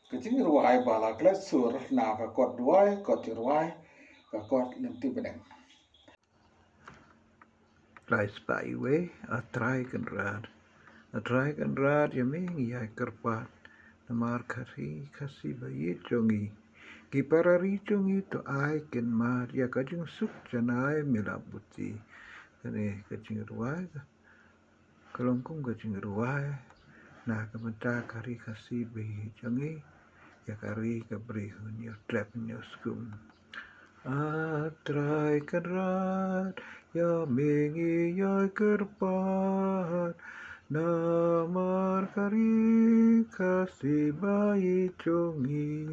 Kecing ruai bala kelas sur na ka kot ruai kot ruai ka kot nanti bedeng. Lai spai we a trai kan rad yami ya kerpat namar kasi bayi jongi ki parari jongi to ai ken mar ya kajing suk janai milabuti kane kacing ruai kalongkung kacing ruai na kamata kari kasi bayi jongi ya kari kabri hunyo trap nyo skum a trai kan rad ya mengi ya kerpat namar kari kasi bayi jongi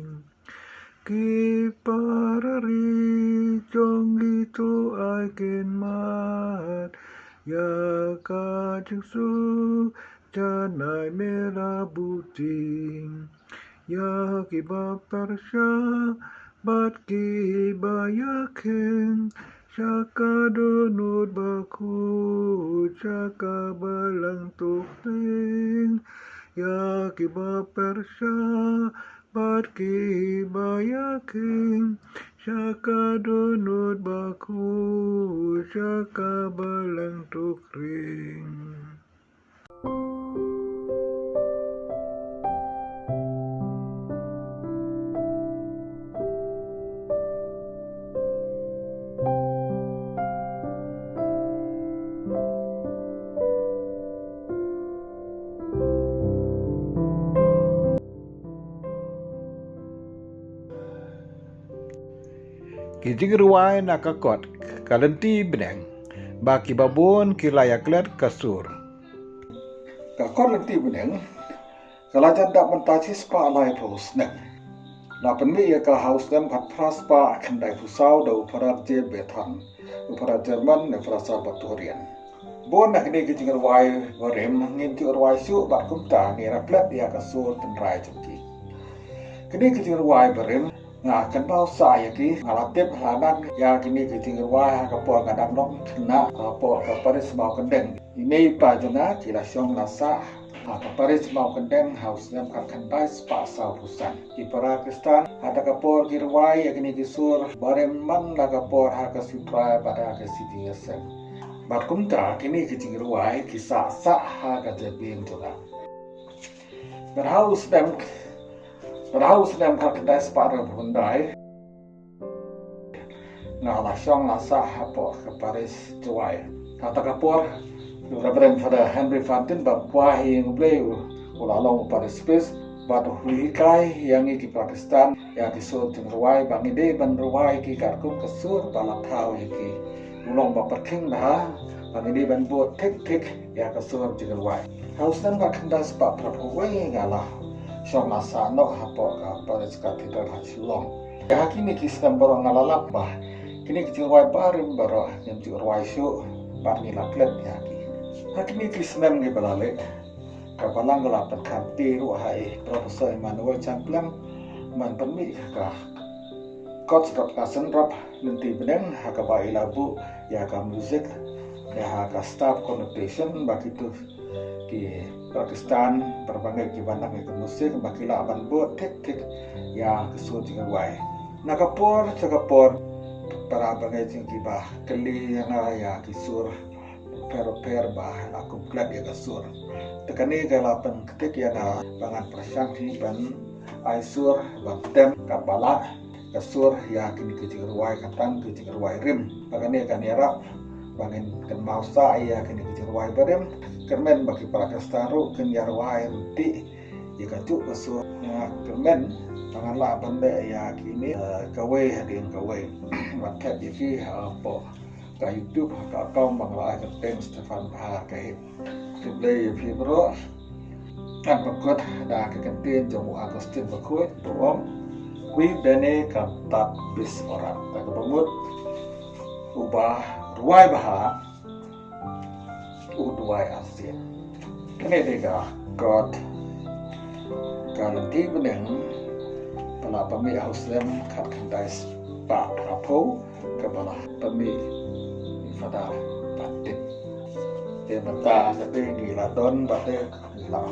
ki parari jongi tu ai ken mat ya kajing su janai melabuting ya ki baparsha bat ki bayaken Shaka donut baku, shaka balang tukling, ya kiba persya, bat ki bayaking, shaka donut baku, shaka balang tukling. Kijing ruai nakakot kalenti bedeng baki babon kilayaklet kasur. Ka kot nanti bedeng kalajan dak mentaci spa lai pos neng. La penmi ya ka haus dem kat praspa kendai pusau da uparat je beton uparat Jerman ne frasa baturian. Bon nak ni kijing ruai barem nginti ruai su bat kumta ni raplet ya kasur tenrai jeki. Kini kijing ruai barem nga kan bau sa ya ki ngalatip halanan ya kini kijing ruai ka por kadang nok kena ka por ka paris mau kendeng. Ini pa jona kila syong lasa ka paris mau kendeng haus dem kan kandai spa sa pusan. Di Pakistan ada ka por ki ruai ya kini kisur barem man la ka por ha ka sutra pada ka siti yasem. Bat kumta kini kijing ruai kisah sa ha ka jebim juga. Berhaus dem ka kendai spa ra bundai. Nga la syong la sa ha po ka Paris juai. Kata ka por Reverend Father Henry Fantin bapwa yang bleu ulalong Paris Space bat hulikai yang di Pakistan yang disur jeng ruai bangi de ban ruai ki karkum kesur balak tau ki ulong baperking dah bangi de ban buat tik ya kesur jeng ruai. Haus dan ka kendai spa prapuwe ngalah syong masa no hapo ka Paris Cathedral hasilong. Ya kini kisam borong ngalalap bah. Kini kecil ruai barim baro yang jeng ruai syuk bar ni laklet ya ki. Hakini kisam ngi balale kapalang gelapan kanti ruai Profesor Emmanuel Champlang man penmi ka kot rap kasen rap nanti bedeng haka bai labu ya ka music ya ka staff connotation bagitu di Pakistan berbagai gimana ke musik bakila aban buat tik ya kesu jeng ruai nakapor cakapor para bagai jeng kibah keli ya kisur per bah aku glad ya kasur tekani galapan ketik ya na bangan prasyangki ban aisur bantem kapala kasur ya kini kijing ruai katang kijing ruai rim bagani kan yarap bangin kan mausa ya kini kijing ruai barem kermen bagi para kastaru kan ya ruai ruti ya kacuk kasur ya kermen banganlah bende ya kini kawe hadin kawe matet iki apa ka YouTube ka kaum bangla ka tem Stefan Bahar ka hit today February kan pakot da ka kantin jong Agustin bakut tuom wi bene ka tat bis orang ka pemut ubah ruai baha udwai asin kene dega god kalanti beneng pala pami Muslim kat kandai pa rapo ka bala pami pada batin dia mata tapi di ladon batin la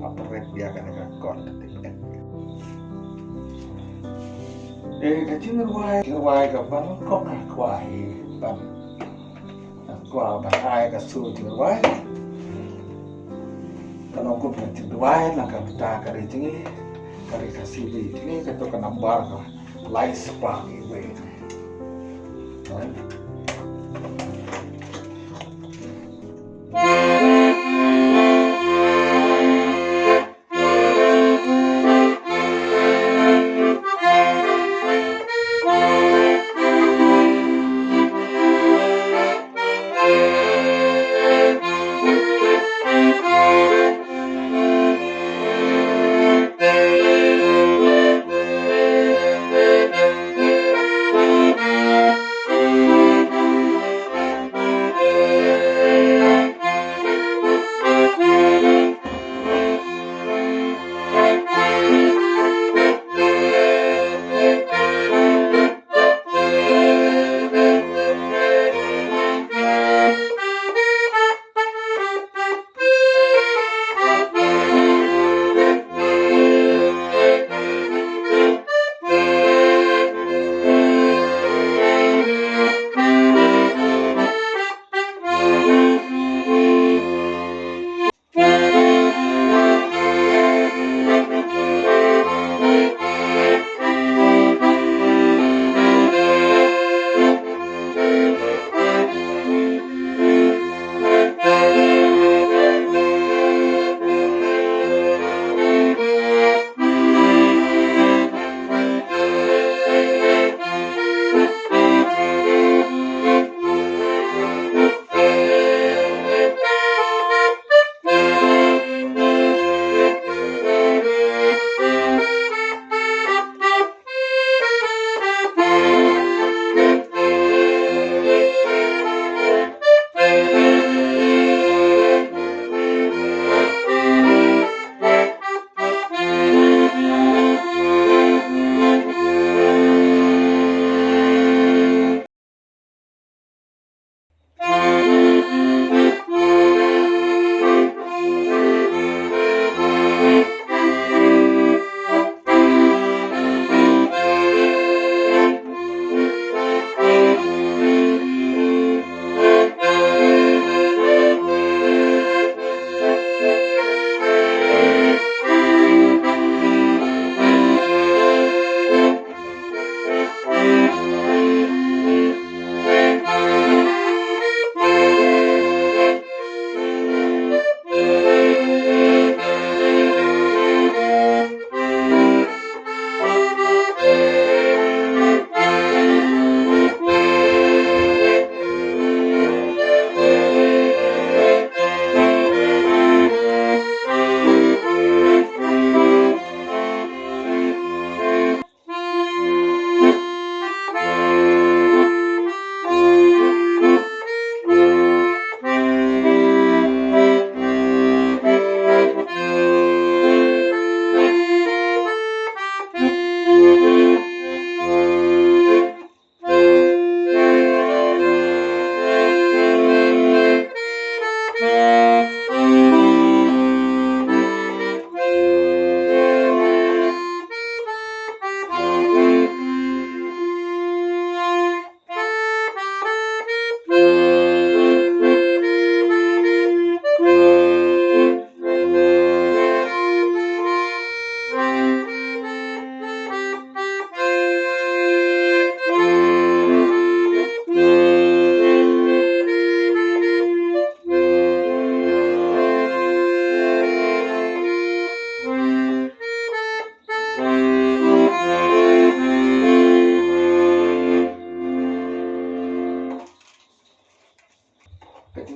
aperet dia kan kakot tadi. Kacing ruai kapan kok nak kuahi ban kuah bantai kasu ruai. Kalau aku punya ruai nak kita kari tinggi kari kasih di tinggi kita kan nambar ka lai spa iwe.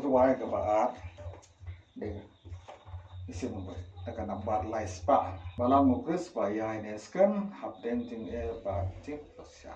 Ruai ke baat de isim akan nambar lai spa malam mukris bayai neskan hapten ting baat ting pasya